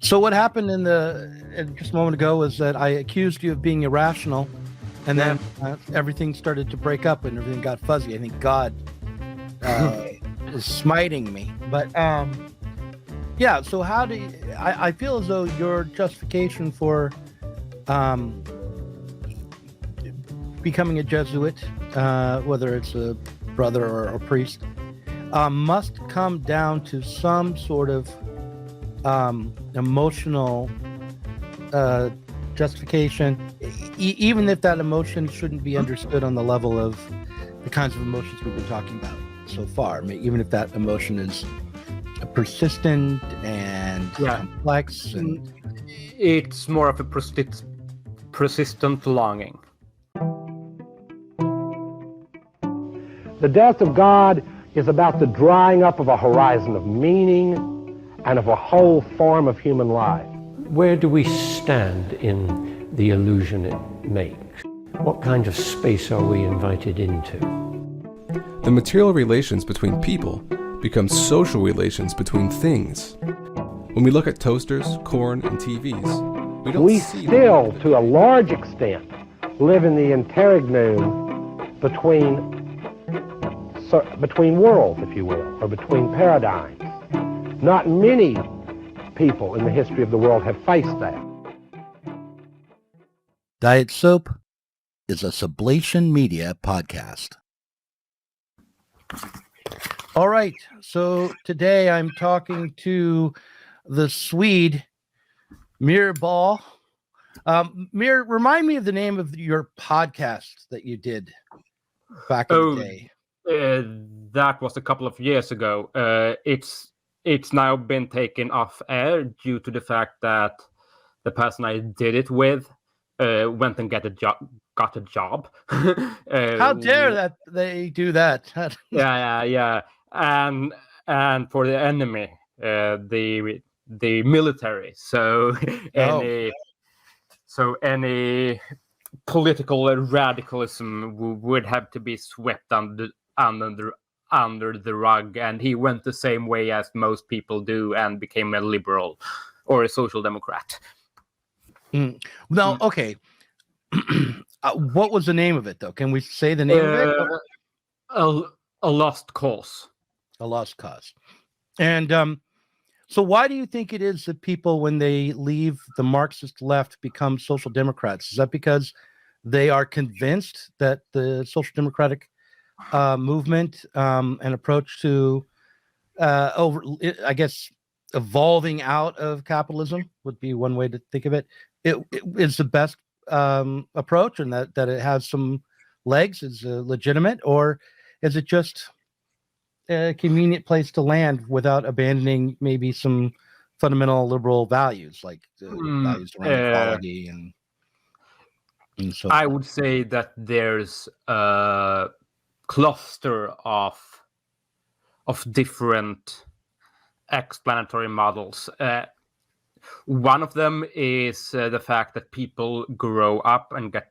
So what happened just a moment ago was that I accused you of being irrational, and then everything started to break up and everything got fuzzy. I think God is smiting me. But yeah, so how do you, I feel as though your justification for becoming a Jesuit, whether it's a brother or a priest, must come down to some sort of emotional justification, even if that emotion shouldn't be understood on the level of the kinds of emotions we've been talking about so far. I mean, even if that emotion is persistent and complex, and it's more of a persistent longing. The death of God is about the drying up of a horizon of meaning and of a whole form of human life. Where do we stand in the illusion it makes? What kind of space are we invited into? The material relations between people become social relations between things. When we look at toasters, corn, and TVs, we don't see still, to a large extent, live in the interregnum between worlds, if you will, or between paradigms. Not many people in the history of the world have faced that. Diet Soap is a Sublation Media podcast. All right, so today I'm talking to the Swede, Mir Bal. Mir, remind me of the name of your podcast that you did back in the day. That was a couple of years ago. It's now been taken off air due to the fact that the person I did it with went and got a job. How dare that they do that? yeah. And for the enemy, the military. So any political radicalism would have to be swept under the rug, and he went the same way as most people do and became a liberal or a social democrat. Okay. What was the name of it, though? Can we say the name of it? A lost cause. A lost cause. And so why do you think it is that people, when they leave the Marxist left, become social democrats? Is that because they are convinced that the social democratic movement and approach to evolving out of capitalism would be one way to think of it? It is the best approach, and that it has some legs, is legitimate, or is it just a convenient place to land without abandoning maybe some fundamental liberal values, like values around equality and so I would say that there's a cluster of different explanatory models. One of them is the fact that people grow up and get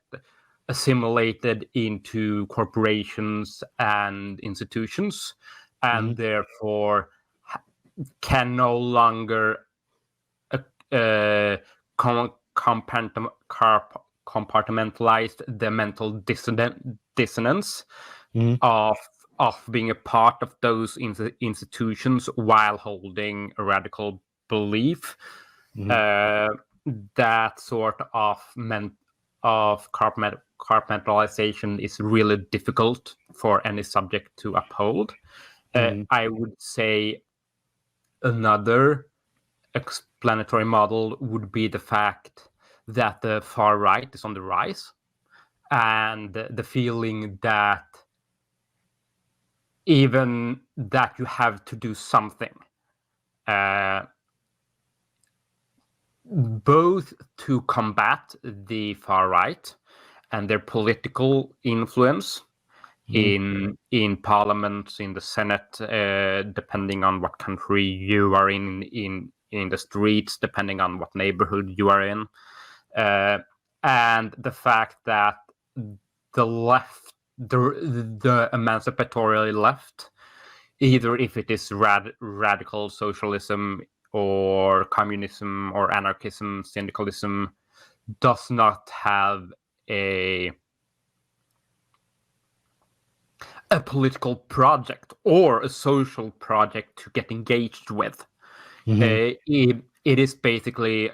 assimilated into corporations and institutions, and therefore can no longer compartmentalize the mental dissonance of being a part of those institutions while holding a radical belief. That sort of compartmentalization is really difficult for any subject to uphold. I would say another explanatory model would be the fact that the far right is on the rise, and the feeling that even that you have to do something, both to combat the far right and their political influence in parliaments, in the Senate, depending on what country you are in the streets, depending on what neighborhood you are in, and the fact that the left, the emancipatory left, either if it is radical socialism or communism or anarchism, syndicalism does not have a political project or a social project to get engaged with. It is basically,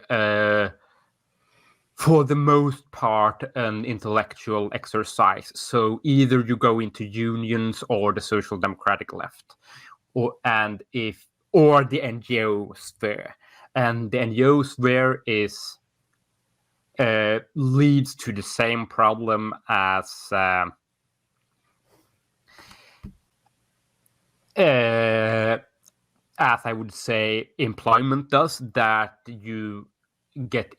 for the most part, an intellectual exercise. So either you go into unions or the social democratic left, or the NGO sphere, and the NGO sphere is leads to the same problem as I would say employment does, that you get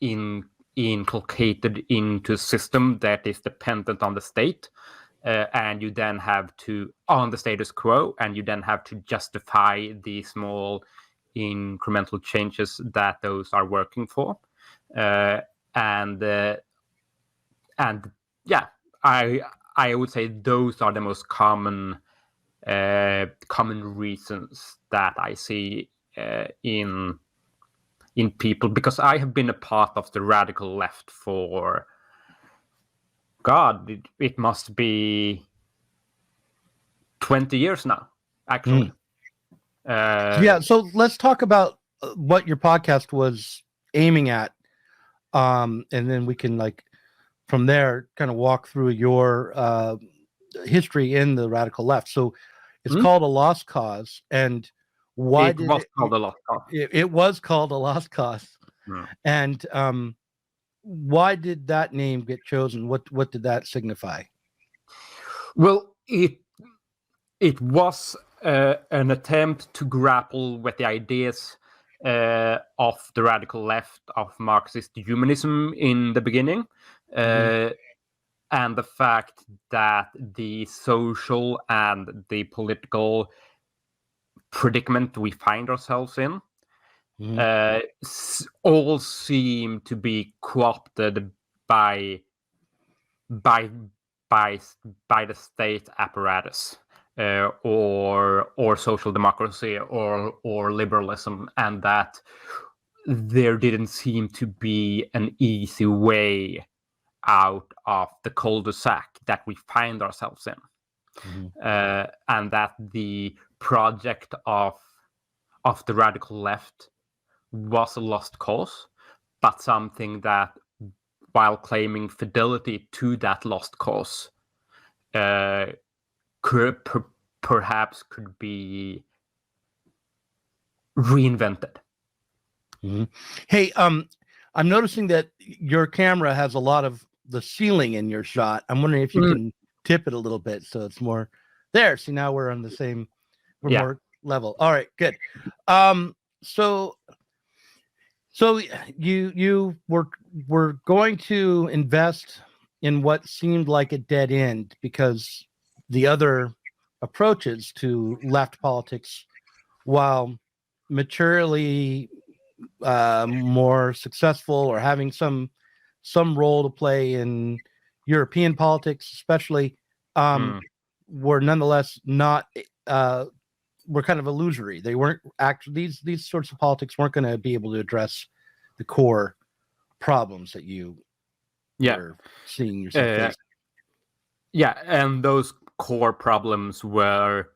inculcated into a system that is dependent on the state, and you then have to, on the status quo, and you then have to justify the small incremental changes that those are working for. And yeah, I would say those are the most common reasons that I see in people, because I have been a part of the radical left for, God, it must be 20 years now, actually. Yeah, so let's talk about what your podcast was aiming at, and then we can, like, from there kind of walk through your history in the radical left. So it's called A Lost Cause, and why it was called A Lost Cause. It was called A Lost Cause. And why did that name get chosen? What did that signify? Well, it was an attempt to grapple with the ideas of the radical left, of Marxist humanism in the beginning, and the fact that the social and the political predicament we find ourselves in all seem to be co-opted by the state apparatus, or social democracy, or liberalism, and that there didn't seem to be an easy way out of the cul-de-sac that we find ourselves in, and that the project of the radical left was a lost cause, but something that, while claiming fidelity to that lost cause, perhaps could be reinvented. Hey, I'm noticing that your camera has a lot of the ceiling in your shot. I'm wondering if you can tip it a little bit so it's more there. See, now we're on the same, more level. All right, good. So you were going to invest in what seemed like a dead end, because the other approaches to left politics, while maturely more successful or having some role to play in European politics, especially, were nonetheless not were kind of illusory. They weren't actually, these sorts of politics weren't going to be able to address the core problems that you were seeing yourself face. Yeah, and those core problems were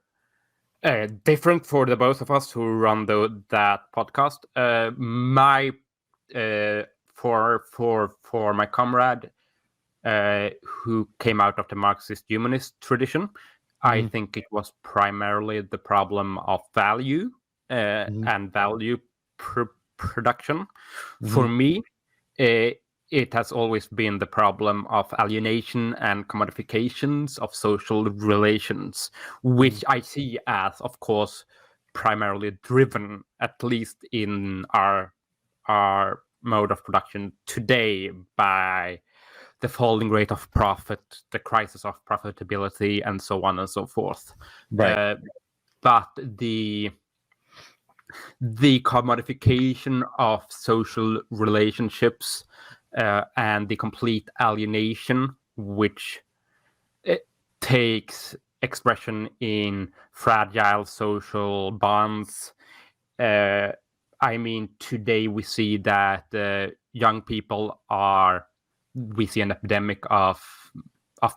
different for the both of us who run that podcast. For my comrade who came out of the Marxist humanist tradition, I think it was primarily the problem of value and value production. For me, it has always been the problem of alienation and commodifications of social relations, which I see as, of course, primarily driven, at least in our mode of production today, by the falling rate of profit, the crisis of profitability, and so on and so forth. Right. But the commodification of social relationships and the complete alienation, which takes expression in fragile social bonds, I mean, today we see that young people we see an epidemic of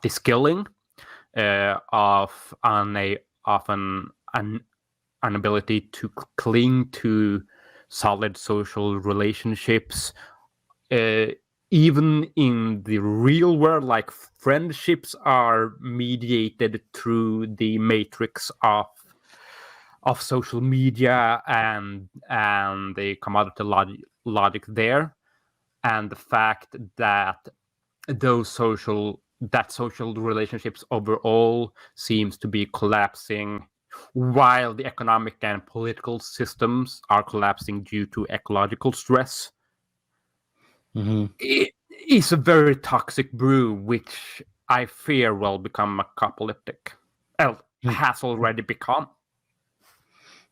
de-skilling, of an inability to cling to solid social relationships. Even in the real world, like friendships are mediated through the matrix of social media and the commodity logic there, and the fact that social relationships overall seems to be collapsing, while the economic and political systems are collapsing due to ecological stress. It is a very toxic brew, which I fear will become apocalyptic. Has already become.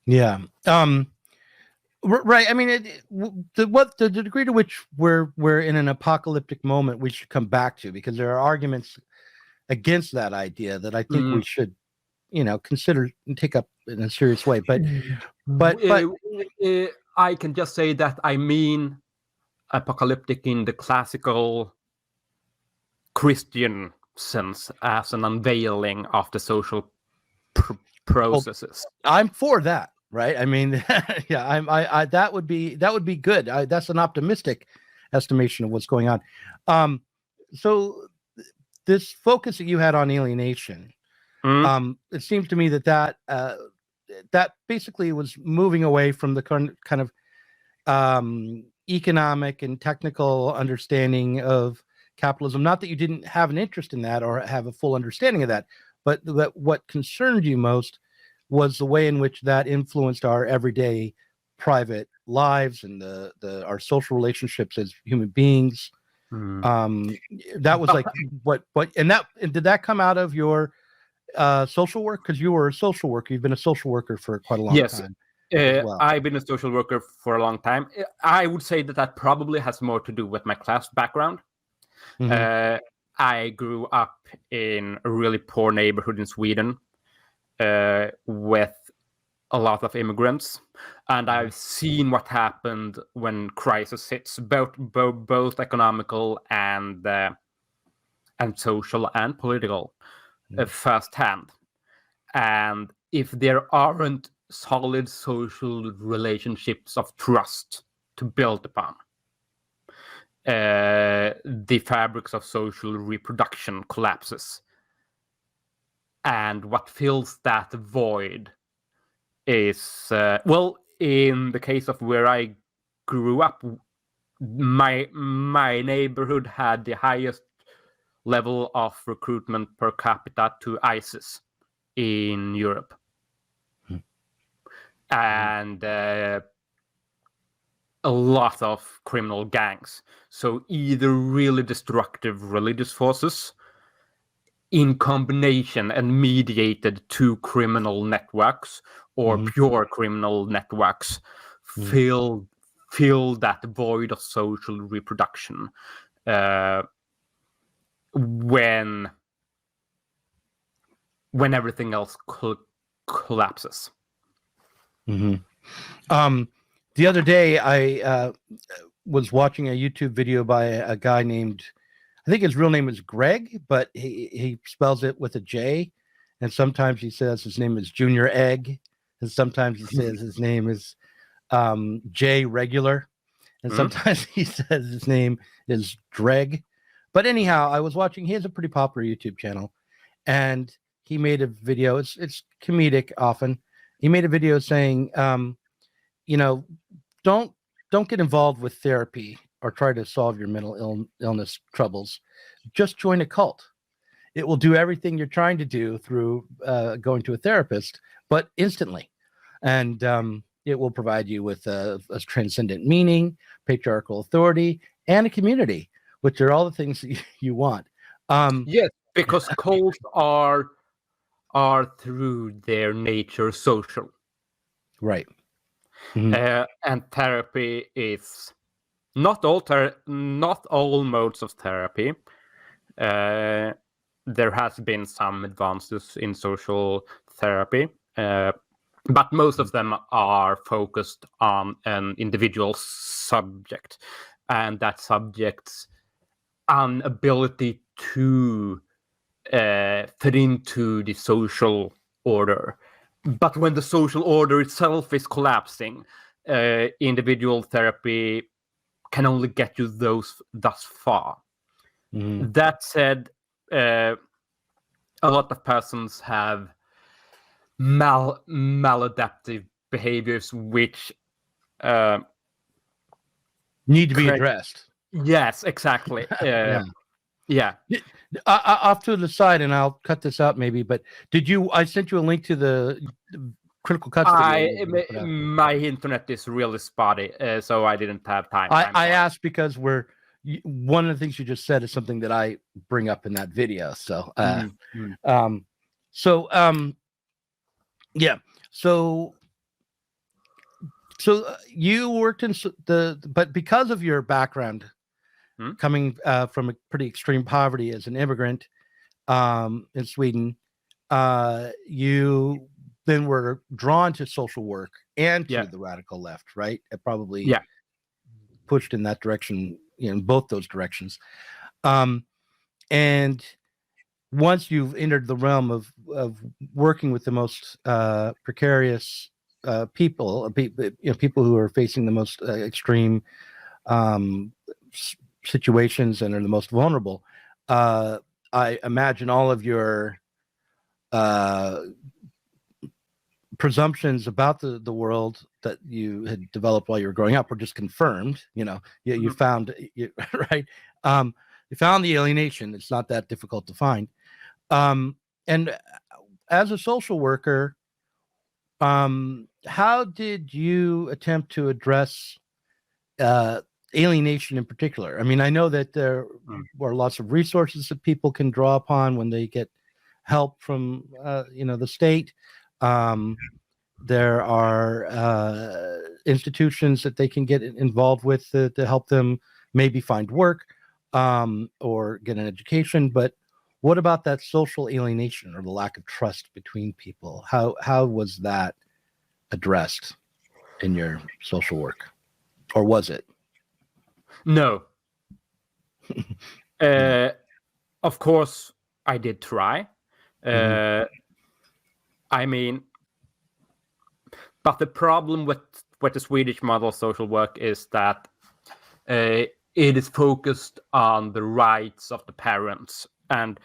Yeah. Right. I mean, the degree to which we're in an apocalyptic moment, we should come back to, because there are arguments against that idea that I think we should, consider and take up in a serious way. But I can just say that I mean apocalyptic in the classical Christian sense, as an unveiling of the social processes. Well, I'm for that. Right. I mean, yeah, I that would be good. That's an optimistic estimation of what's going on. So this focus that you had on alienation, it seems to me that basically was moving away from the kind of economic and technical understanding of capitalism. Not that you didn't have an interest in that or have a full understanding of that, but that what concerned you most was the way in which that influenced our everyday private lives and our social relationships as human beings. That was like and did that come out of your social work? Because you were a social worker. You've been a social worker for quite a long time. Well. I've been a social worker for a long time. I would say that probably has more to do with my class background. I grew up in a really poor neighborhood in Sweden, with a lot of immigrants, and I've seen what happened when crisis hits, both economical and social and political, firsthand. And if there aren't solid social relationships of trust to build upon, the fabrics of social reproduction collapses. And what fills that void is, in the case of where I grew up, my neighborhood had the highest level of recruitment per capita to ISIS in Europe. And a lot of criminal gangs. So either really destructive religious forces in combination and mediated to criminal networks or pure criminal networks fill that void of social reproduction when everything else collapses. The other day I was watching a YouTube video by a guy named, I think his real name is Greg, but he spells it with a J, and sometimes he says his name is Junior Egg, and sometimes he says his name is J Regular, and sometimes he says his name is Dreg. But anyhow, I was watching. He has a pretty popular YouTube channel, and he made a video. It's comedic often. He made a video saying, don't get involved with therapy or try to solve your mental illness troubles. Just join a cult. It will do everything you're trying to do through going to a therapist, but instantly. And it will provide you with a transcendent meaning, patriarchal authority, and a community, which are all the things that you want. Yes, because cults are through their nature social. Right. And therapy is not all modes of therapy. There has been some advances in social therapy, but most of them are focused on an individual subject, and that subject's inability to fit into the social order. But when the social order itself is collapsing, individual therapy can only get you thus far. That said, a lot of persons have maladaptive behaviors which need to be addressed. Yes, exactly. Yeah. Off to the side, and I'll cut this out maybe, but I sent you a link to the Critical Cuts video. My internet is really spotty, so I didn't have time. I asked because one of the things you just said is something that I bring up in that video. So, yeah. So you worked in but because of your background, coming from a pretty extreme poverty as an immigrant in Sweden, you then were drawn to social work and to the radical left, right? It probably pushed in that direction, in both those directions. And once you've entered the realm of working with the most precarious people, people who are facing the most extreme situations and are the most vulnerable, I imagine all of your presumptions about the world that you had developed while you were growing up were just confirmed. You found right. You found the alienation. It's not that difficult to find. And as a social worker, how did you attempt to address alienation in particular? I mean, I know that there are lots of resources that people can draw upon when they get help from, the state. There are institutions that they can get involved with to help them maybe find work or get an education. But what about that social alienation or the lack of trust between people? How was that addressed in your social work, or was it? No. Of course, I did try. I mean, but the problem with the Swedish model of social work is that it is focused on the rights of the parents. And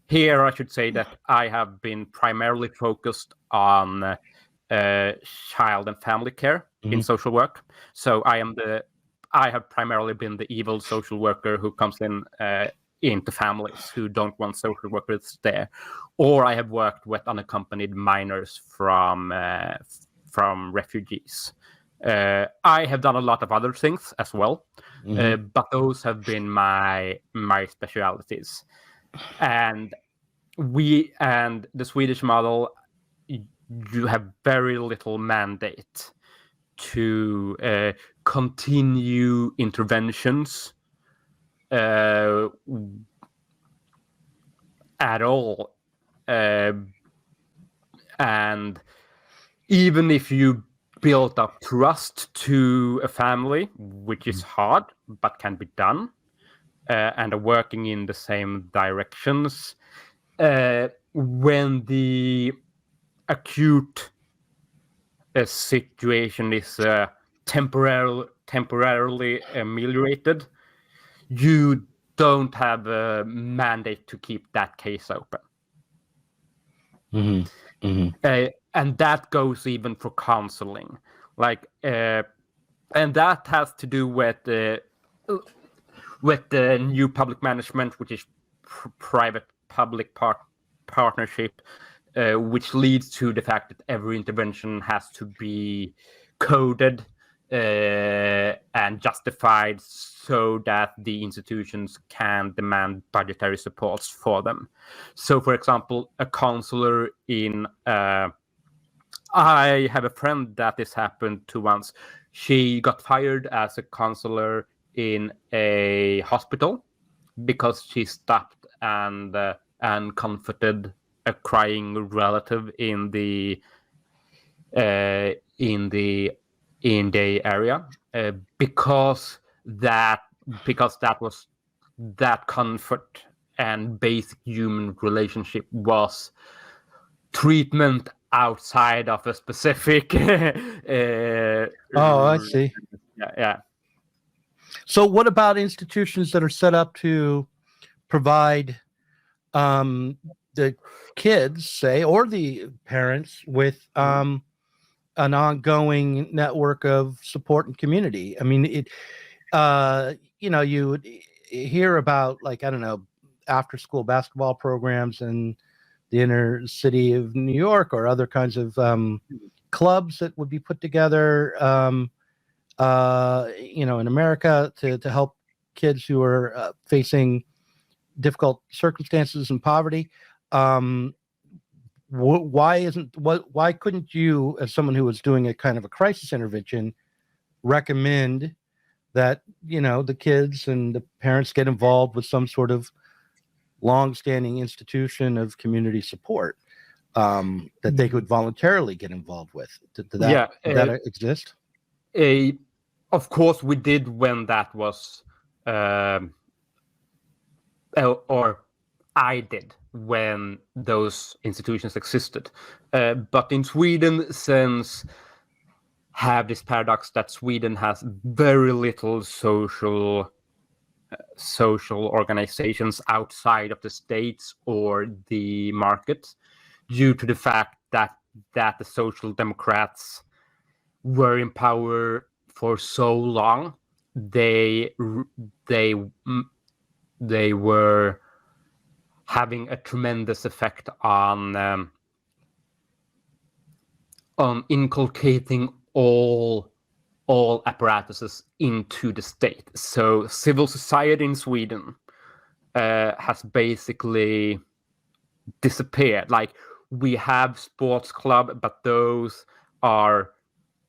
here I should say that I have been primarily focused on child and family care in social work. So I have primarily been the evil social worker who comes into families who don't want social workers there, or I have worked with unaccompanied minors from refugees. I have done a lot of other things as well, but those have been my specialities. And the Swedish model, you have very little mandate to continue interventions at all. And even if you build up trust to a family, which is hard but can be done, and are working in the same directions, when the acute situation is temporarily ameliorated, you don't have a mandate to keep that case open. And that goes even for counseling, and that has to do with the new public management, which is private-public partnership, which leads to the fact that every intervention has to be coded and justified so that the institutions can demand budgetary supports for them. So, for example, a counselor I have a friend that this happened to once. She got fired as a counselor in a hospital because she stopped and comforted a crying relative in the area, because that was that comfort and basic human relationship was treatment outside of a specific Oh, I see. yeah. So what about institutions that are set up to provide the kids, say, or the parents with an ongoing network of support and community? I mean, you would hear about, like, I don't know, after school basketball programs in the inner city of New York, or other kinds of clubs that would be put together, in America to help kids who are facing difficult circumstances and poverty. Why couldn't you, as someone who was doing a kind of a crisis intervention, recommend that the kids and the parents get involved with some sort of long-standing institution of community support that they could voluntarily get involved with? Did that exist? Of course we did, when that was or I did when those institutions existed, but in Sweden, since have this paradox that Sweden has very little social organizations outside of the states or the market, due to the fact that the Social Democrats were in power for so long. They were having a tremendous effect on inculcating all apparatuses into the state. So civil society in Sweden has basically disappeared. Like, we have sports club, but those are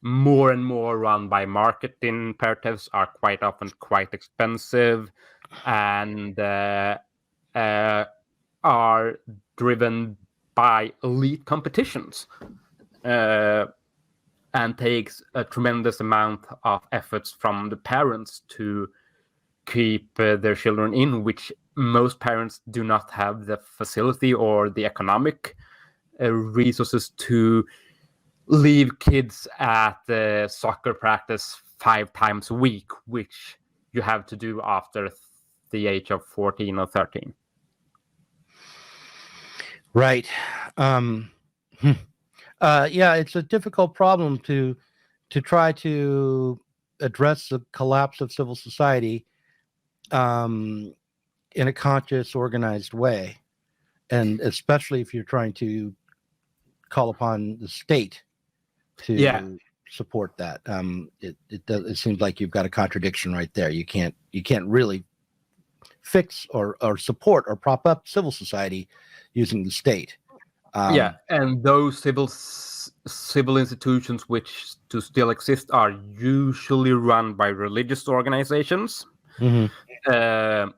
more and more run by market imperatives, are quite often quite expensive, and are driven by elite competitions, and takes a tremendous amount of efforts from the parents to keep their children in, which most parents do not have the facility or the economic resources to leave kids at soccer practice 5 times a week, which you have to do after the age of 14 or 13. Right. It's a difficult problem to try to address the collapse of civil society in a conscious, organized way, and especially if you're trying to call upon the state to support that. It seems like you've got a contradiction right there. You can't really fix or support or prop up civil society using the state. And those civil institutions which do still exist are usually run by religious organizations. Mm-hmm.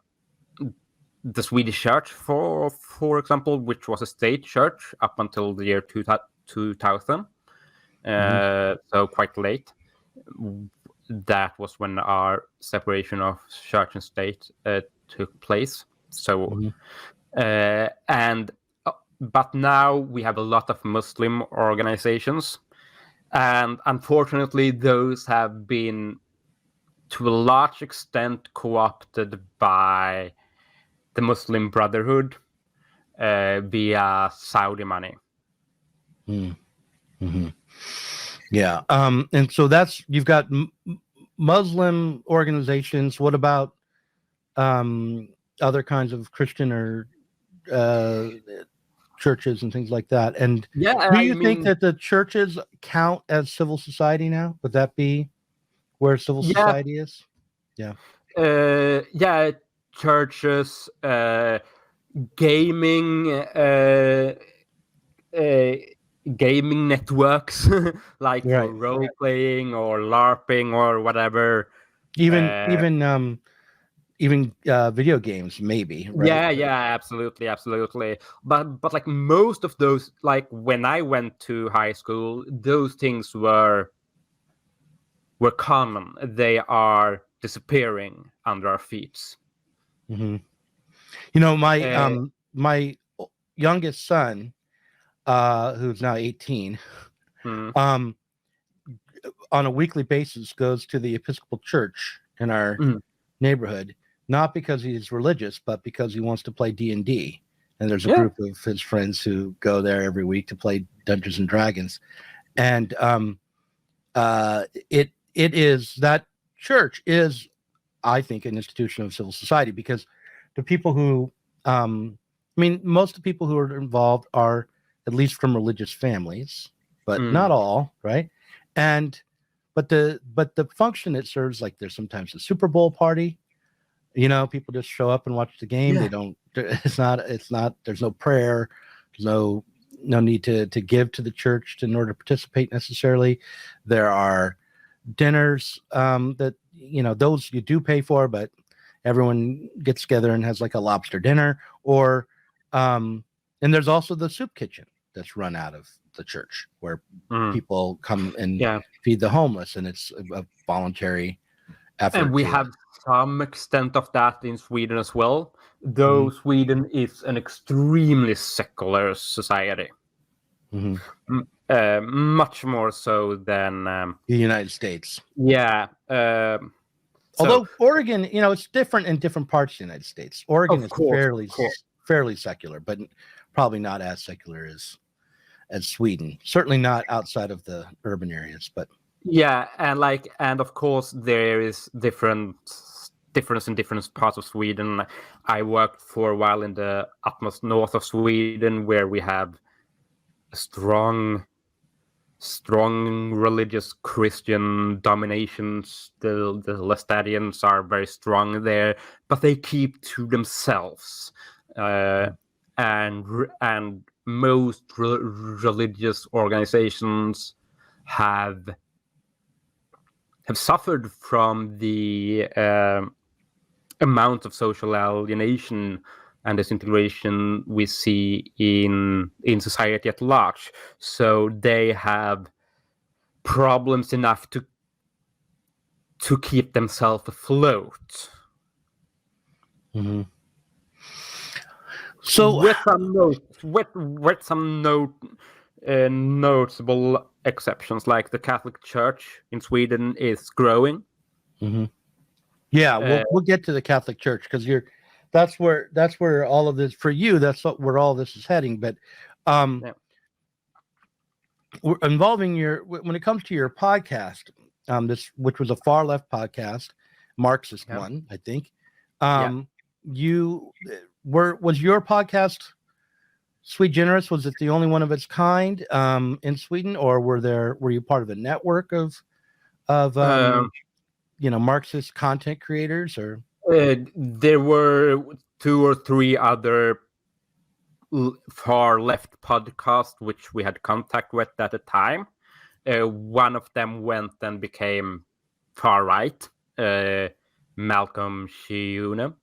The Swedish Church, for example, which was a state church up until the year 2000, so quite late. That was when our separation of church and state took place. So, but now we have a lot of Muslim organizations, and unfortunately, those have been, to a large extent, co-opted by the Muslim Brotherhood via Saudi money. Mm-hmm. Yeah. And so you've got Muslim organizations. What about other kinds of Christian or churches and things like that? And do you think that the churches count as civil society now? Would that be where civil society is? Churches, gaming networks, like for role playing or LARPing or whatever. Even even video games, maybe. Right? Yeah, absolutely. But like most of those, like when I went to high school, those things were common. They are disappearing under our feet. Mm-hmm. You know, my Uh, my youngest son, who's now 18, mm, on a weekly basis goes to the Episcopal Church in our mm, neighborhood, not because he's religious, but because he wants to play D&D. And there's a yeah. group of his friends who go there every week to play Dungeons and Dragons. And it is, that church is, I think, an institution of civil society, because the people who, most of the people who are involved are at least from religious families, but not all, right? And but the function it serves, like there's sometimes a Super Bowl party, people just show up and watch the game. Yeah. They don't, it's not, there's no prayer, there's no need to give to the church in order to participate necessarily. There are dinners that, those you do pay for, but everyone gets together and has like a lobster dinner, or and there's also the soup kitchen that's run out of the church, where people come and feed the homeless, and it's a voluntary effort. And we have some extent of that in Sweden as well, though Sweden is an extremely secular society. Much more so than the United States. Yeah. Although Oregon, it's different in different parts of the United States. Oregon is fairly secular, but probably not as secular as Sweden. Certainly not outside of the urban areas, but yeah, and of course there is difference in different parts of Sweden. I worked for a while in the utmost north of Sweden, where we have a strong religious Christian dominations. The Lestadians are very strong there, but they keep to themselves. And most religious organizations have suffered from the amount of social alienation and disintegration we see in society at large. So they have problems enough to keep themselves afloat. So with some notable exceptions, like the Catholic Church in Sweden is growing. Yeah, we'll get to the Catholic Church, because that's where all of this, for you, that's where all this is heading. But we're involving when it comes to your podcast, which was a far left podcast, Marxist one, I think. Was your podcast sui generis? Was it the only one of its kind in Sweden, or were you part of a network of Marxist content creators? Or there were 2 or 3 other far left podcasts which we had contact with at the time. One of them went and became far right, Malcolm Shiuna,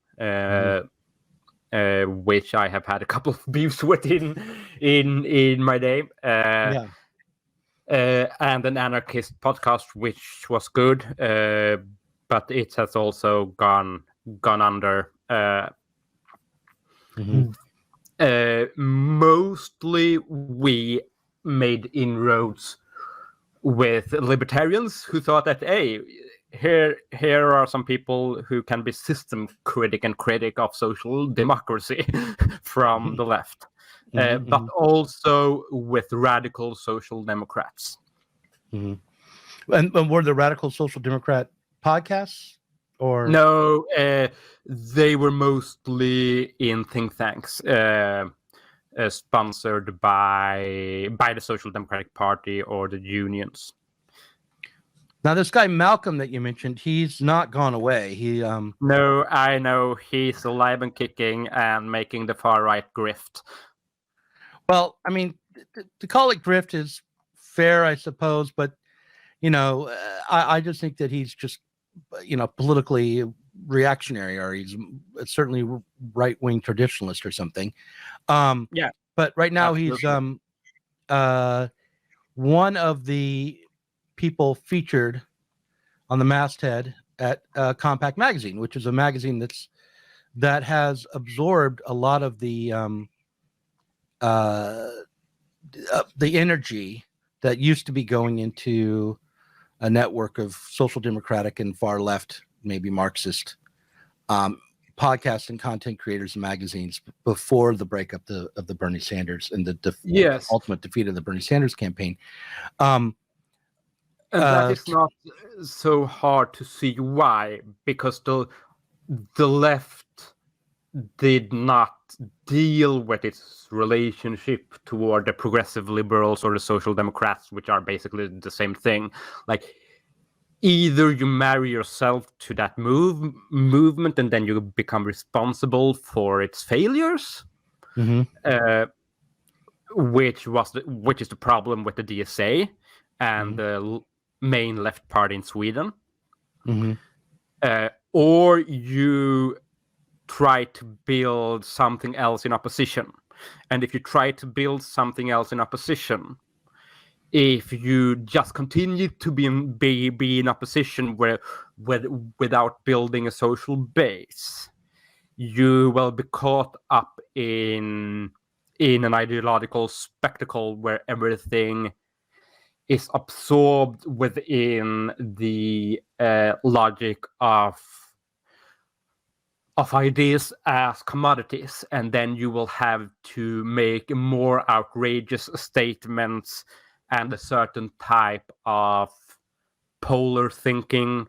which I have had a couple of beefs with in my day. And an anarchist podcast which was good, but it has also gone under. Mostly we made inroads with libertarians who thought that, hey, here are some people who can be system critic of social democracy from the left, but also with radical social democrats. And were the radical social democrat podcasts? Or no, they were mostly in think tanks, sponsored by the Social Democratic Party or the unions. Now, this guy Malcolm that you mentioned, he's not gone away. No, I know, he's alive and kicking and making the far right grift. Well, I mean, to call it grift is fair, I suppose, but I just think that he's just politically reactionary, or he's certainly right-wing traditionalist or something. Yeah. But right now Absolutely. he's one of the people featured on the masthead at Compact Magazine, which is a magazine that has absorbed a lot of the energy that used to be going into a network of social democratic and far left, maybe Marxist podcasts and content creators and magazines before the breakup of the Bernie Sanders and the Yes. ultimate defeat of the Bernie Sanders campaign. And that is not so hard to see why, because the left did not deal with its relationship toward the progressive liberals or the social democrats, which are basically the same thing. Like, either you marry yourself to that movement and then you become responsible for its failures, which is the problem with the DSA and the main left party in Sweden, or you try to build something else in opposition. And if you try to build something else in opposition, if you just continue to be in opposition without building a social base, you will be caught up in an ideological spectacle where everything is absorbed within the logic of ideas as commodities, and then you will have to make more outrageous statements, and a certain type of polar thinking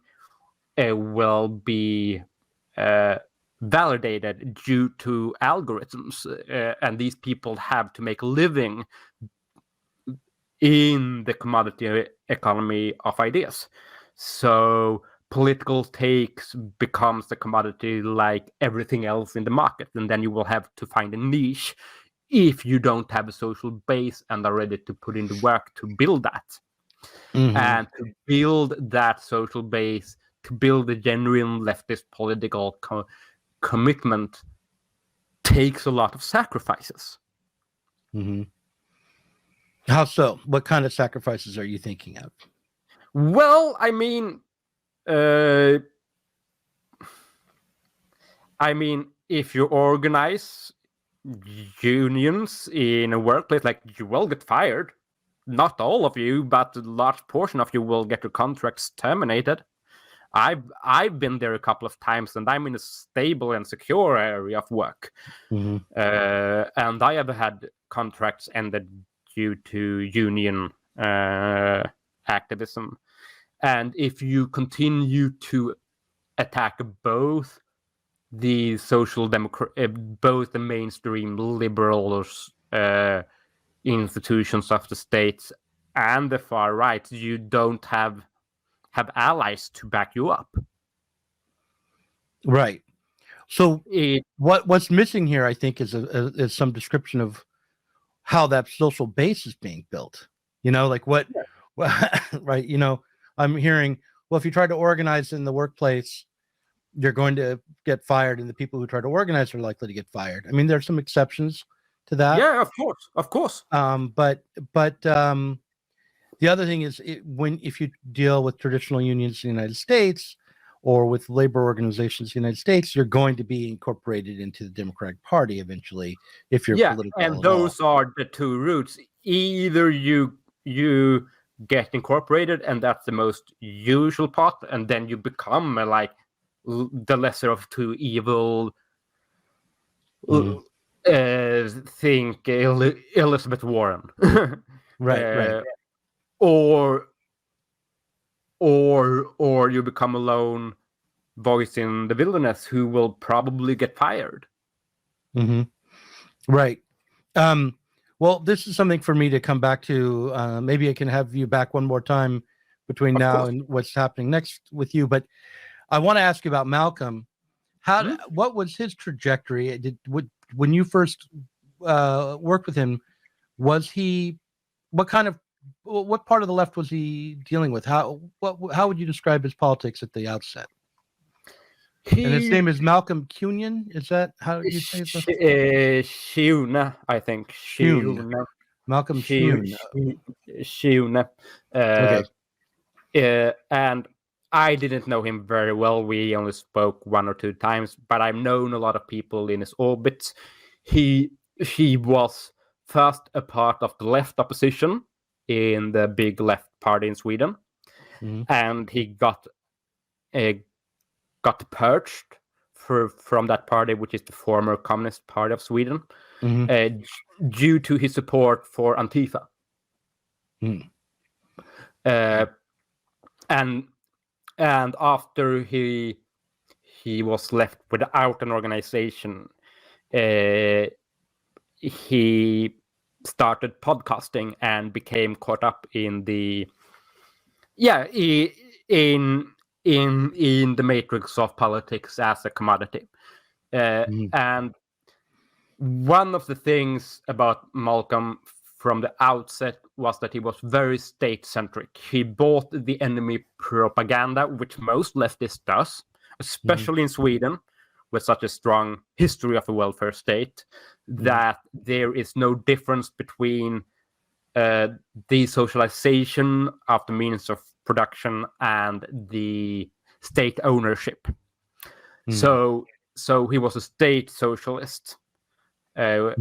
will be validated due to algorithms, and these people have to make a living in the commodity economy of ideas. So political takes becomes the commodity like everything else in the market, and then you will have to find a niche if you don't have a social base and are ready to put in the work to build that. And to build that social base, to build a genuine leftist political commitment takes a lot of sacrifices. How so? What kind of sacrifices are you thinking of? Well, I mean, if you organize unions in a workplace, like, you will get fired. Not all of you, but a large portion of you will get your contracts terminated. I've been there a couple of times, and I'm in a stable and secure area of work. And I have had contracts ended due to union activism. And if you continue to attack both the social both the mainstream liberals institutions of the states and the far right, you don't have allies to back you up. Right. So what's missing here, I think, is some description of how that social base is being built. Like what, right? I'm hearing, well, if you try to organize in the workplace, you're going to get fired, and the people who try to organize are likely to get fired. I mean, there's some exceptions to that. Yeah, of course. But the other thing is, if you deal with traditional unions in the United States or with labor organizations in the United States, you're going to be incorporated into the Democratic Party eventually if you're political. And those are the two routes. Either you get incorporated, and that's the most usual path, and then you become like the lesser of two evil. Think Elizabeth Warren. Right. Or you become a lone voice in the wilderness who will probably get fired. Right. Well, this is something for me to come back to. Maybe I can have you back one more time between now and what's happening next with you. But I want to ask you about Malcolm. What was his trajectory? When you first worked with him, was he? What part of the left was he dealing with? How would you describe his politics at the outset? And his name is Malcolm Cunyon. Is that how you say it? Shune, I think. Shune. Malcolm Shune. Shune. Okay. And I didn't know him very well. We only spoke 1 or 2 times, but I've known a lot of people in his orbit. He was first a part of the left opposition in the big left party in Sweden, and he got purged from that party, which is the former Communist Party of Sweden, due to his support for Antifa. And after he was left without an organization, he started podcasting and became caught up in the in the matrix of politics as a commodity. And one of the things about Malcolm from the outset was that he was very state-centric. He bought the enemy propaganda, which most leftists does, especially in Sweden, with such a strong history of a welfare state, that there is no difference between desocialization of the means of production and the state ownership. So he was a state socialist. And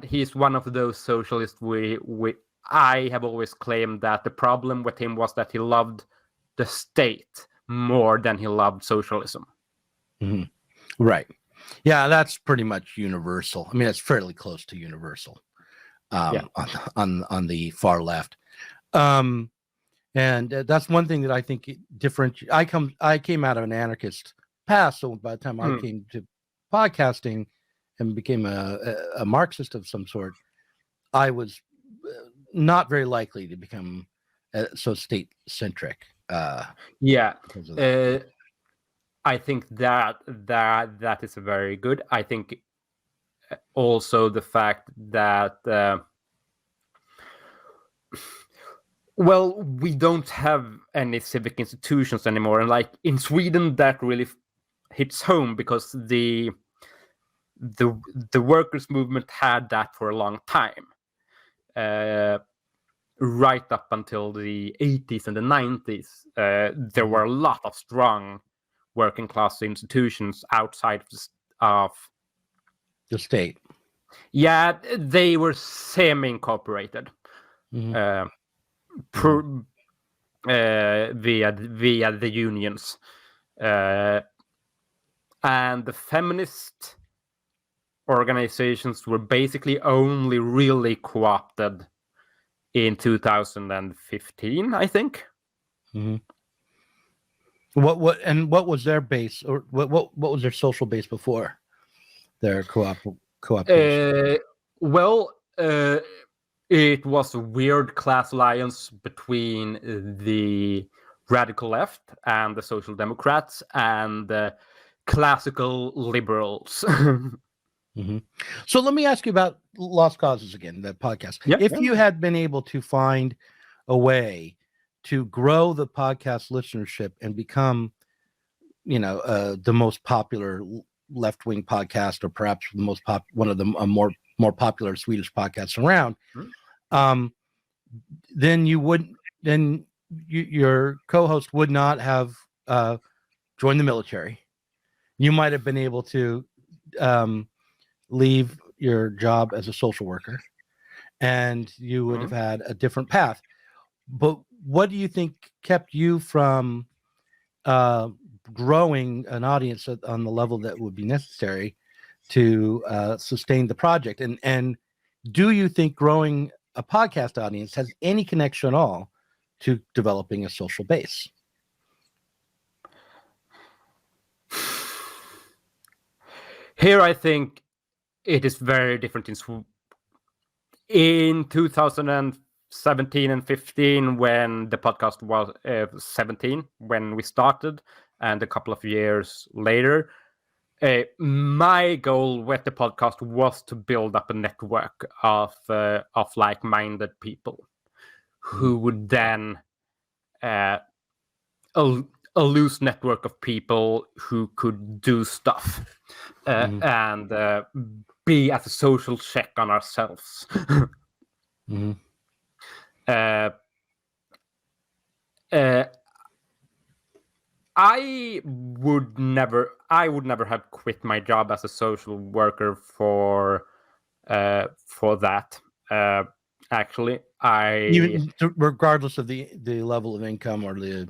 he's one of those socialists I have always claimed that the problem with him was that he loved the state more than he loved socialism. Right. Yeah, that's pretty much universal. I mean, it's fairly close to universal on the far left. And that's one thing that I think differentiates. I came out of an anarchist past, so by the time I came to podcasting and became a Marxist of some sort, I was not very likely to become so state-centric. I think that is very good. I think also the fact that we don't have any civic institutions anymore, and like in Sweden, that really hits home because the workers' movement had that for a long time, right up until the 80s and the 90s. There were a lot of strong working class institutions outside of the state. Yeah, they were semi-incorporated via the unions, and the feminist organizations were basically only really co-opted in 2015, I think. What was their base, or what was their social base before their co-optation? It was a weird class alliance between the radical left and the social democrats and the classical liberals. So let me ask you about Lost Causes again, the podcast. If you had been able to find a way to grow the podcast listenership and become, the most popular left-wing podcast, or perhaps the most one of the more popular Swedish podcasts around, then your co-host would not have joined the military. You might have been able to leave your job as a social worker, and you would have had a different path. But what do you think kept you from growing an audience on the level that would be necessary to sustain the project? And do you think growing a podcast audience has any connection at all to developing a social base? Here, I think it is very different in 2017 and 15, when the podcast was 17, when we started, and a couple of years later. My goal with the podcast was to build up a network of like-minded people who would then a loose network of people who could do stuff and be as a social check on ourselves. I would never have quit my job as a social worker for that. Actually, Even regardless of the level of income or the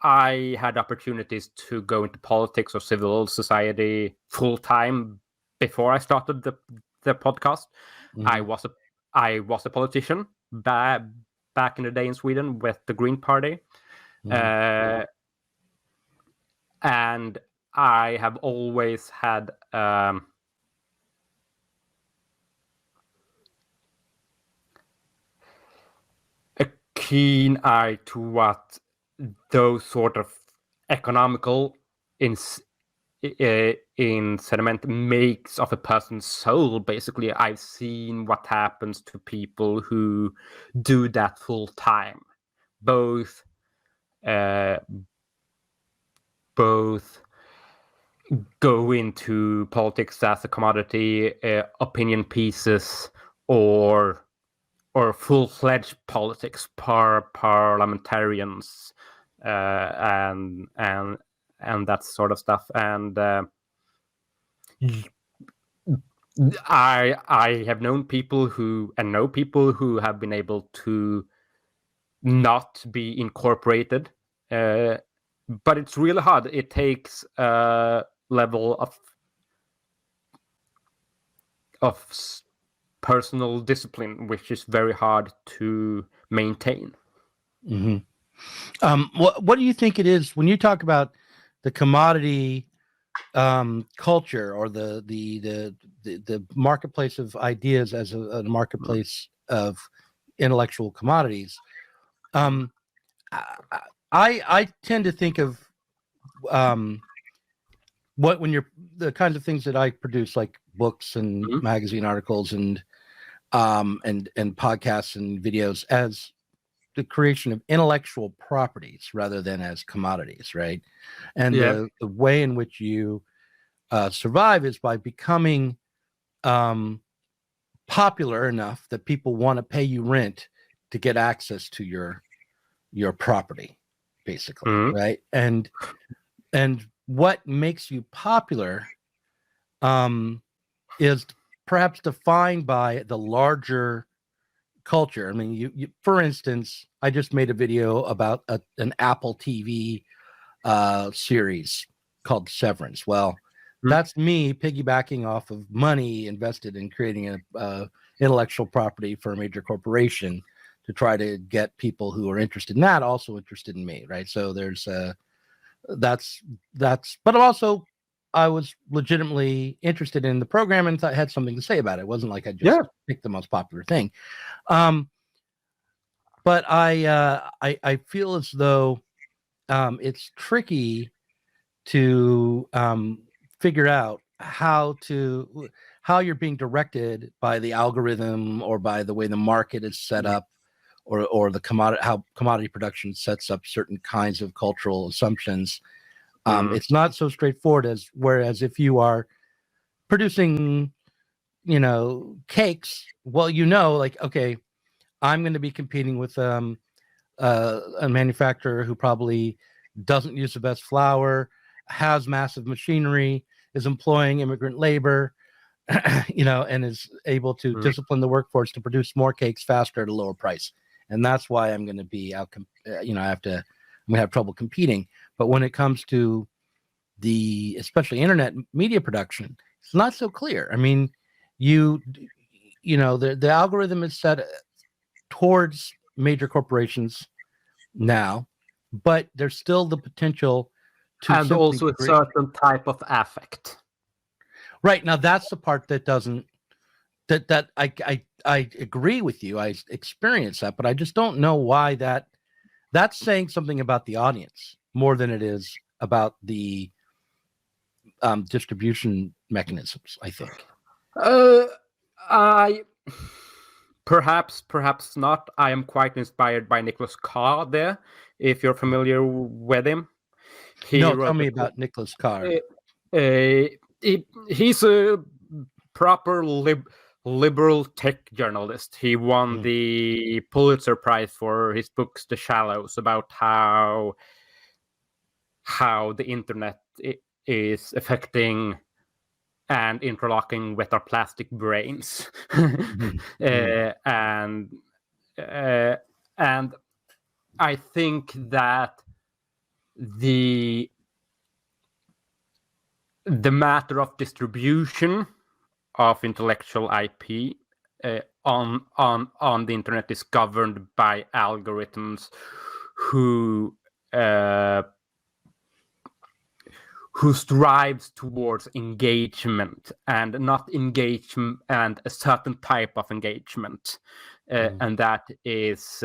I had opportunities to go into politics or civil society full time before I started the podcast. I was a politician back in the day in Sweden with the Green Party, and I have always had a keen eye to what those sort of economical in sediment makes of a person's soul. Basically, I've seen what happens to people who do that full time, both go into politics as a commodity, opinion pieces, or full-fledged politics, parliamentarians, and that sort of stuff. And I have known people who have been able to not be incorporated, but it's really hard. It takes a level of personal discipline, which is very hard to maintain. What do you think it is when you talk about the commodity culture, or the marketplace of ideas as a marketplace of intellectual commodities? I tend to think of when you're the kinds of things that I produce, like books and magazine articles and podcasts and videos, as the creation of intellectual properties rather than as commodities, right? And the way in which you survive is by becoming popular enough that people want to pay you rent to get access to your property, basically, right? And what makes you popular is perhaps defined by the larger culture. I mean, you for instance, I just made a video about an Apple TV series called Severance. Well, that's me piggybacking off of money invested in creating a intellectual property for a major corporation to try to get people who are interested in that also interested in me, right? So there's that's but also I was legitimately interested in the program and had something to say about it. It wasn't like I just picked the most popular thing. But I feel as though it's tricky to figure out how you're being directed by the algorithm or by the way the market is set up, or how commodity production sets up certain kinds of cultural assumptions. It's not so straightforward whereas if you are producing, cakes, well, like, okay, I'm going to be competing with a manufacturer who probably doesn't use the best flour, has massive machinery, is employing immigrant labor, and is able to discipline the workforce to produce more cakes faster at a lower price. And that's why I'm going to be out. I'm going to have trouble competing. But when it comes to especially internet media production, it's not so clear. I mean, the algorithm is set towards major corporations now, but there's still the potential to, and also a certain type of affect. Right. Now that's the part that doesn't, that I agree with you. I experience that, but I just don't know why that's saying something about the audience more than it is about the distribution mechanisms, I think. Perhaps not. I am quite inspired by Nicholas Carr there, if you're familiar with him. No, tell me about Nicholas Carr. He's a proper liberal tech journalist. He won the Pulitzer Prize for his books The Shallows, about how the internet is affecting and interlocking with our plastic brains. And I think that the matter of distribution of intellectual IP on the internet is governed by algorithms who strives towards engagement, and not engagement and a certain type of engagement, and that is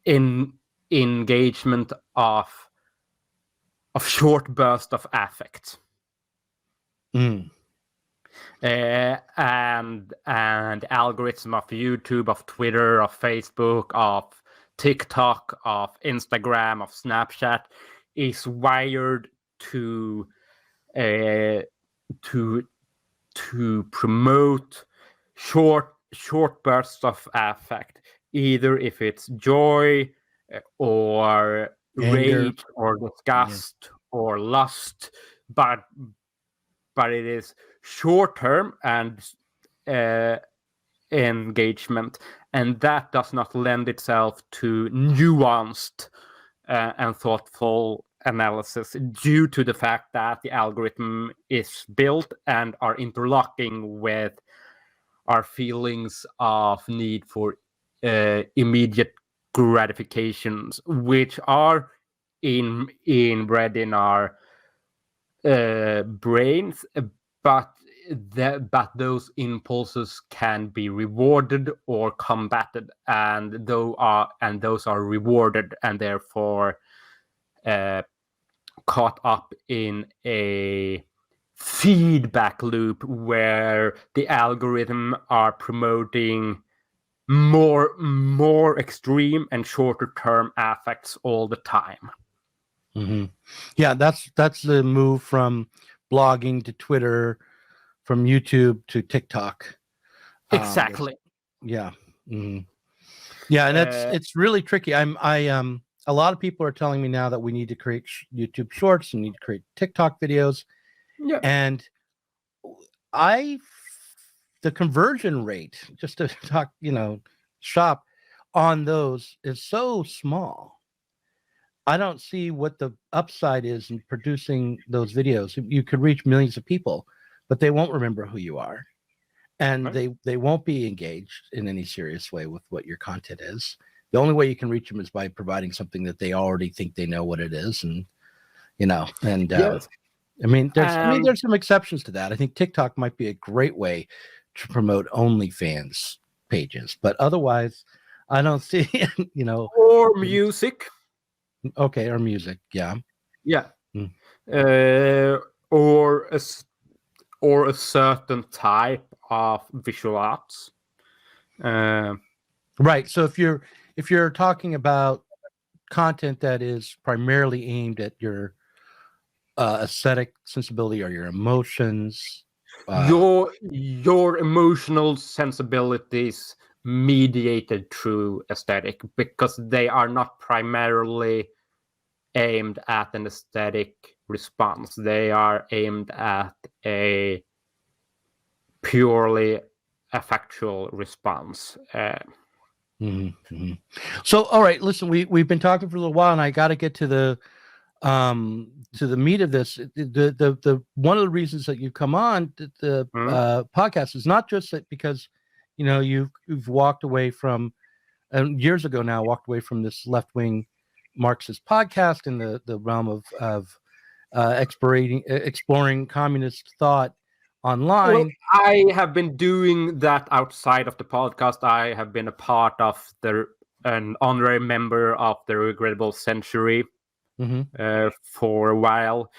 in engagement of short bursts of affect. And algorithm of YouTube, of Twitter, of Facebook, of TikTok, of Instagram, of Snapchat is wired to promote short bursts of affect, either if it's joy or Anger, rage or disgust or lust, but it is short term and engagement, and that does not lend itself to nuanced and thoughtful analysis, due to the fact that the algorithm is built and are interlocking with our feelings of need for immediate gratifications, which are inbred in our brains, but those impulses can be rewarded or combated, and those are rewarded and therefore caught up in a feedback loop where the algorithm are promoting more extreme and shorter term affects all the time. Yeah, that's the move from blogging to Twitter, from YouTube to TikTok. Exactly. Yeah. Yeah, and it's really tricky. A lot of people are telling me now that we need to create YouTube shorts and need to create TikTok videos. Yeah. And the conversion rate, just to talk, shop on those, is so small. I don't see what the upside is in producing those videos. You could reach millions of people, but they won't remember who you are. And Right. they won't be engaged in any serious way with what your content is. The only way you can reach them is by providing something that they already think they know what it is. And, Yes. there's some exceptions to that. I think TikTok might be a great way to promote OnlyFans pages, but otherwise I don't see, Or music. Okay. Or music. Yeah. Yeah. Or a certain type of visual arts. Right. So if you're talking about content that is primarily aimed at your aesthetic sensibility or your emotions, your emotional sensibilities mediated through aesthetic, because they are not primarily aimed at an aesthetic response. They are aimed at a purely affectual response. So, all right, listen, we've been talking for a little while, and I got to get to the meat of this. The one of the reasons that you come on the podcast is not just that because you've walked away from years ago now walked away from this left-wing Marxist podcast in the realm of exploring communist thought online. Well, I have been doing that outside of the podcast. I have been a part of an honorary member of the Regrettable Century for a while,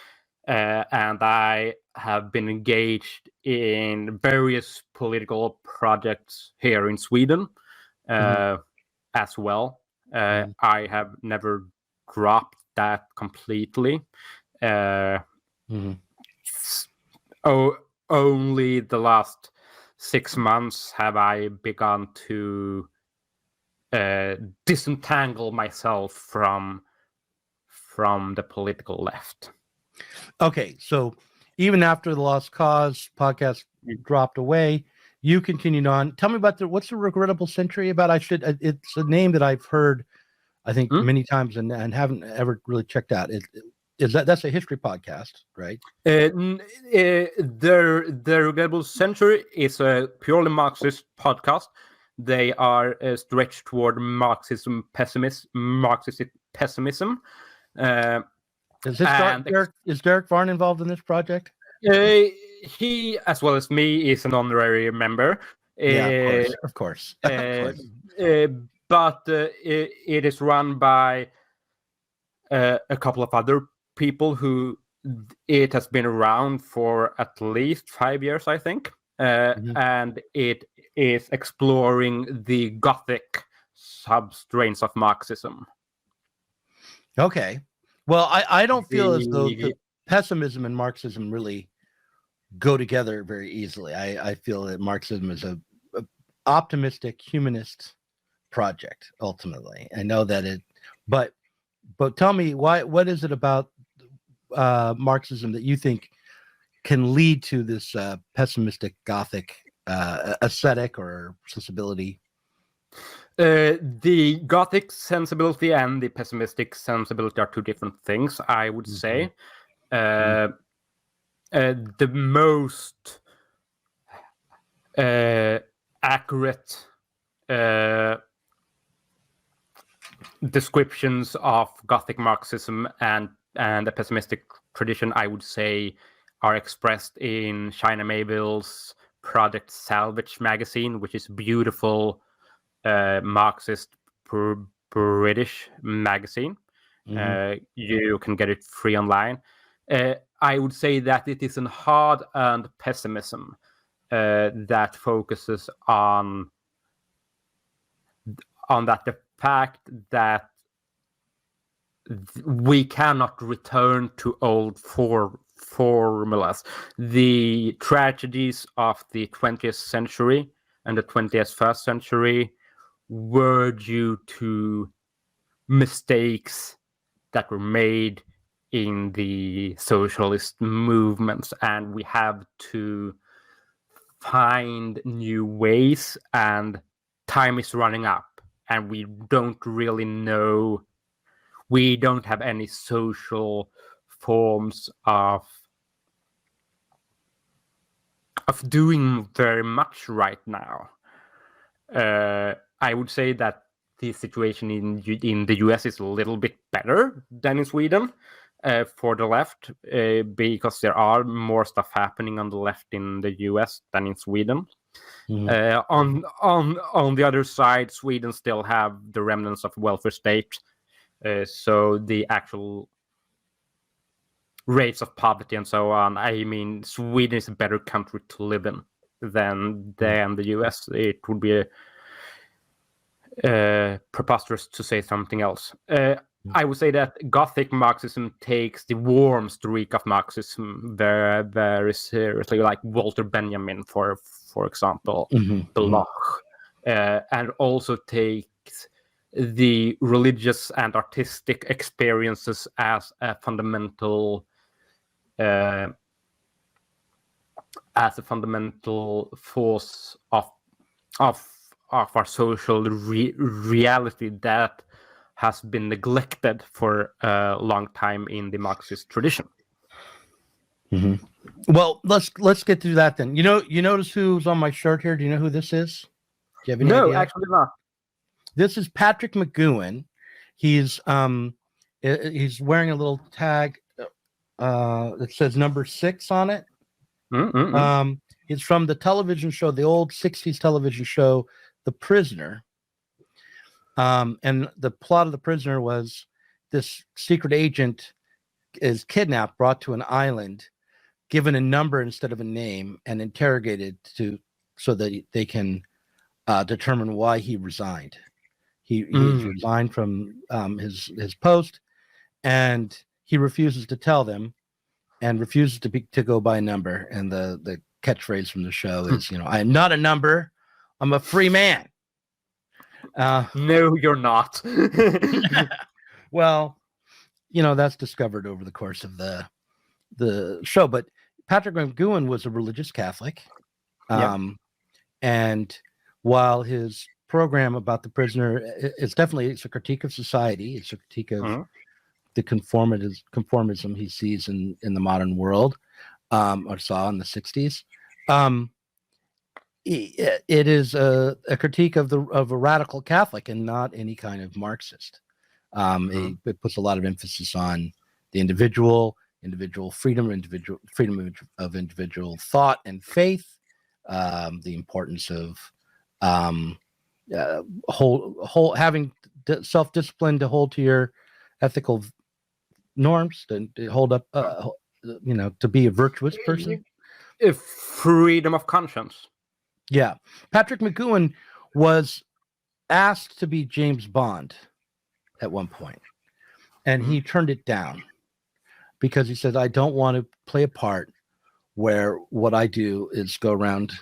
and I have been engaged in various political projects here in Sweden. as well. I have never dropped that completely. Only the last 6 months have I begun to disentangle myself from the political left. Okay, so even after the Lost Cause podcast dropped away, you continued on. Tell me about what's the Regrettable Century about? It's a name that I've heard, I think, many times and haven't ever really checked out. That's a history podcast, right? The Regrettable Century is a purely Marxist podcast. They are stretched toward Marxist pessimism. Is Derek Varn involved in this project? He, as well as me, is an honorary member. Yeah, of course. But it is run by a couple of other people who it has been around for at least 5 years, I think. And it is exploring the Gothic substrains of Marxism. Okay. Well, I don't feel as though the pessimism and Marxism really go together very easily. I feel that Marxism is a optimistic humanist project, ultimately. I know that but tell me, what is it about Marxism that you think can lead to this pessimistic Gothic aesthetic or sensibility? The Gothic sensibility and the pessimistic sensibility are two different things, I would say. The most accurate descriptions of Gothic Marxism and the pessimistic tradition, I would say, are expressed in China Mabel's Project Salvage magazine, which is beautiful Marxist British magazine. You can get it free online. I would say that it is a hard-earned pessimism that focuses on the fact that we cannot return to old formulas. The tragedies of the 20th century and the 21st century were due to mistakes that were made in the socialist movements, and we have to find new ways, and time is running up, and we don't really know. We don't have any social forms of doing very much right now. I would say that the situation in the US is a little bit better than in Sweden for the left, because there are more stuff happening on the left in the US than in Sweden. On the other side, Sweden still have the remnants of welfare state, so the actual rates of poverty and so on. I mean, Sweden is a better country to live in than the US. It would be preposterous to say something else. I would say that Gothic Marxism takes the warm streak of Marxism very, very seriously, like Walter Benjamin, for example, Bloch, and also takes the religious and artistic experiences as a fundamental force of our social reality that has been neglected for a long time in the Marxist tradition. Well, let's get through that then. You notice who's on my shirt here? Do you know who this is? Do you have any idea? Actually not. This is Patrick McGowan. He's wearing a little tag that says number 6 on it. It's from the television show, the old 60s television show, The Prisoner. And the plot of The Prisoner was this secret agent is kidnapped, brought to an island, given a number instead of a name, and interrogated so that they can determine why he resigned. He resigned from his post, and he refuses to tell them, and refuses to go by a number. And the catchphrase from the show is, I am not a number, I'm a free man. No, you're not. Well, that's discovered over the course of the show. But Patrick McGoohan was a religious Catholic. And while his program about the prisoner it's a critique of society, it's a critique of the conformism he sees in the modern world, or saw in the 60s. It is a critique of a radical Catholic and not any kind of Marxist. It puts a lot of emphasis on the individual freedom, of individual thought and faith, the importance of having self-discipline to hold to your ethical norms, to hold up, to be a virtuous person. Freedom of conscience. Yeah. Patrick McGoohan was asked to be James Bond at one point, and he turned it down because he said, I don't want to play a part where what I do is go around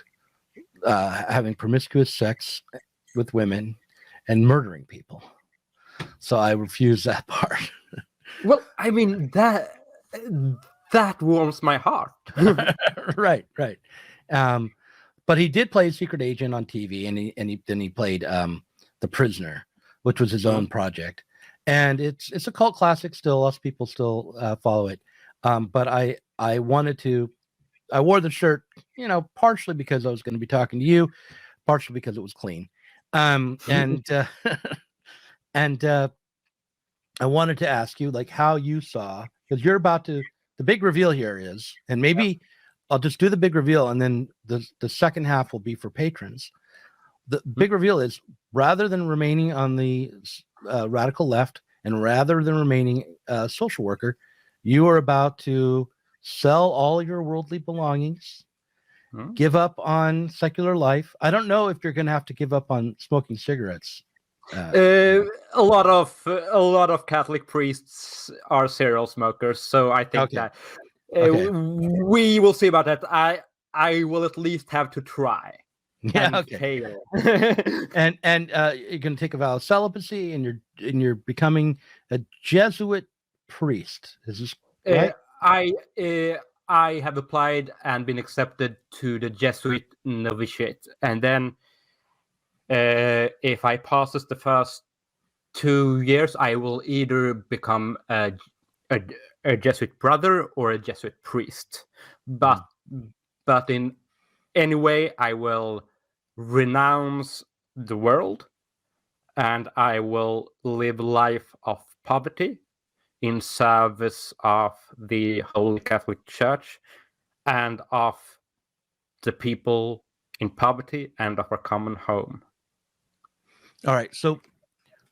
having promiscuous sex with women and murdering people. So I refuse that part. Well, I mean, that warms my heart. Right. But he did play a secret agent on TV, and then he played The Prisoner, which was his own project. And it's a cult classic still. Lots of people still follow it. But I wore the shirt, partially because I was going to be talking to you, partially because it was clean. And I wanted to ask you, like, how you saw, because you're about to, the big reveal here is, and maybe I'll just do the big reveal, and then the second half will be for patrons. The big reveal is, rather than remaining on the radical left, and rather than remaining a social worker, you are about to sell all your worldly belongings, give up on secular life. I don't know if you're going to have to give up on smoking cigarettes. A lot of Catholic priests are serial smokers, so I think that we will see about that. I will at least have to try. Yeah, fail. and you're going to take a vow of celibacy, and you're becoming a Jesuit priest. Is this right? I have applied and been accepted to the Jesuit novitiate, and then if I passes the first 2 years, I will either become a Jesuit brother or a Jesuit priest. But in any way, I will renounce the world, and I will live a life of poverty in service of the Holy Catholic Church and of the people in poverty and of our common home. All right, so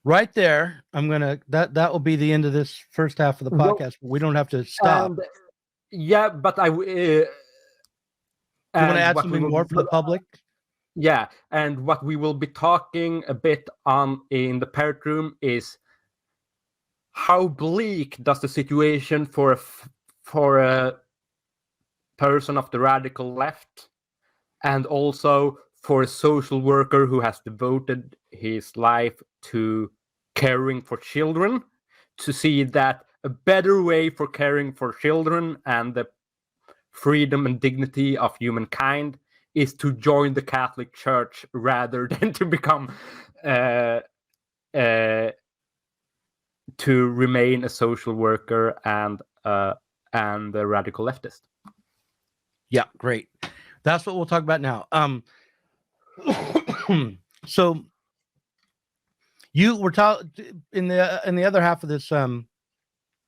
right there, that will be the end of this first half of the podcast. We don't have to stop. But I you want to add something more for the public? Yeah, and what we will be talking a bit on in the parrot room is how bleak does the situation for a person of the radical left, and also for a social worker who has devoted his life to caring for children, to see that a better way for caring for children and the freedom and dignity of humankind is to join the Catholic Church rather than to become to remain a social worker and a radical leftist. Yeah, great. That's what we'll talk about now. So you were in the other half of this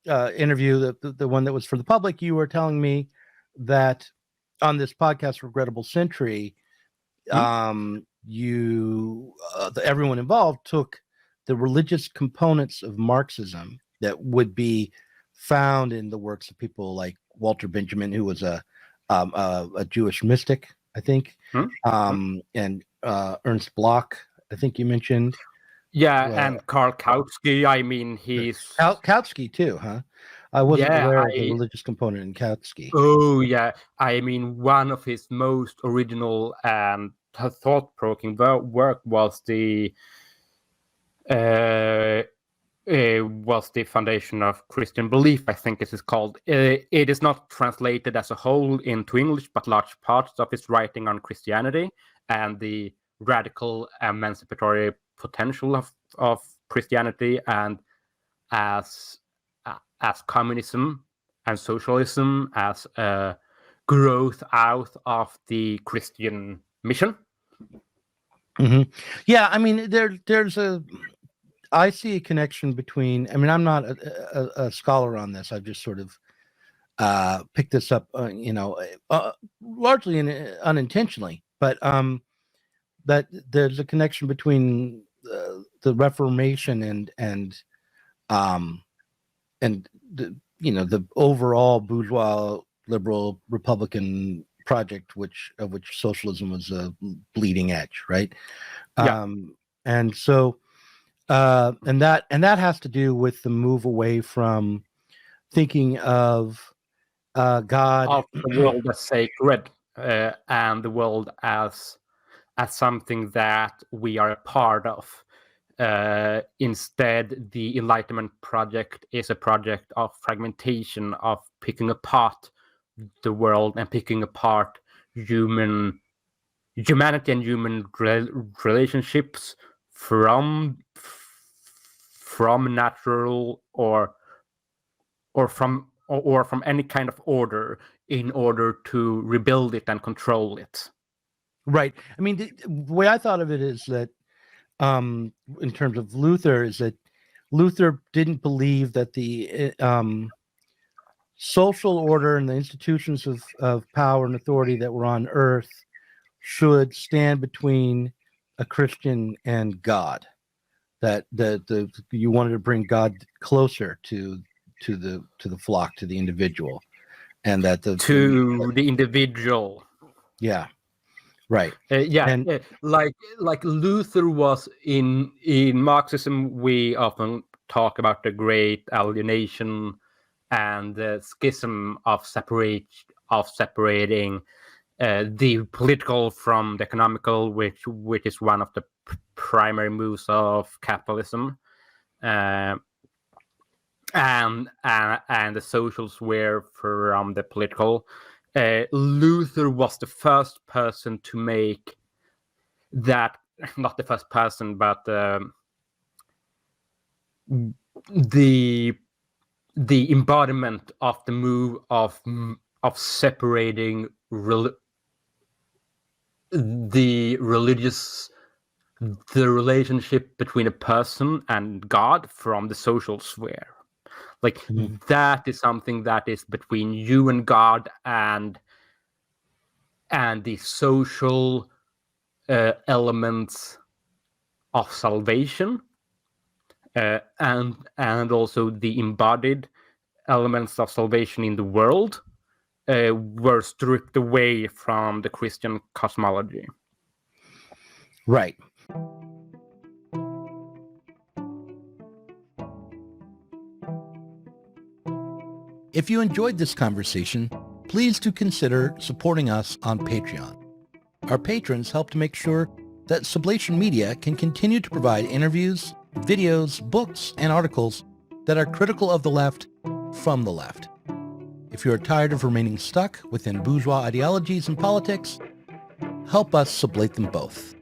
interview, the one that was for the public, you were telling me that on this podcast, Regrettable Century, everyone involved took the religious components of Marxism that would be found in the works of people like Walter Benjamin, who was a Jewish mystic I think, Hmm? and Ernst Bloch, I think you mentioned. Yeah, and Karl Kautsky. I mean, he's Kautsky too, huh? I wasn't Yeah, aware of the religious component in Kautsky. Oh yeah, I mean, one of his most original and thought-provoking work was the foundation of Christian belief. I think it is called. It is not translated as a whole into English, but large parts of his writing on Christianity and the radical emancipatory potential of Christianity, and as communism and socialism as a growth out of the Christian mission. Mm-hmm. Yeah, I mean, I see a connection between. I mean, I'm not a scholar on this. I've just sort of picked this up, largely unintentionally. But that there's a connection between the Reformation and the overall bourgeois liberal Republican project, of which socialism was a bleeding edge, right? Yeah. And so and that has to do with the move away from thinking of God, of the world as sacred, and the world as something that we are a part of. Instead, the Enlightenment project is a project of fragmentation, of picking apart the world and picking apart humanity and human relationships from natural or from any kind of order in order to rebuild it and control it. Right. I mean, the way I thought of it is that in terms of Luther, is that Luther didn't believe that the social order and the institutions of power and authority that were on earth should stand between a Christian and God. That you wanted to bring God closer to the flock, to the individual, and that the individual. Yeah. Right. Like Luther was in Marxism. We often talk about the great alienation and the schism of separating the political from the economical, which is one of the primary moves of capitalism, and the social sphere from the political. Luther was the first person to make that, not the first person, but the embodiment of the move of separating the relationship between a person and God from the social sphere. Like, that is something that is between you and God, and the social elements of salvation, and also the embodied elements of salvation in the world were stripped away from the Christian cosmology. Right. If you enjoyed this conversation, please do consider supporting us on Patreon. Our patrons help to make sure that Sublation Media can continue to provide interviews, videos, books, and articles that are critical of the left from the left. If you are tired of remaining stuck within bourgeois ideologies and politics, help us sublate them both.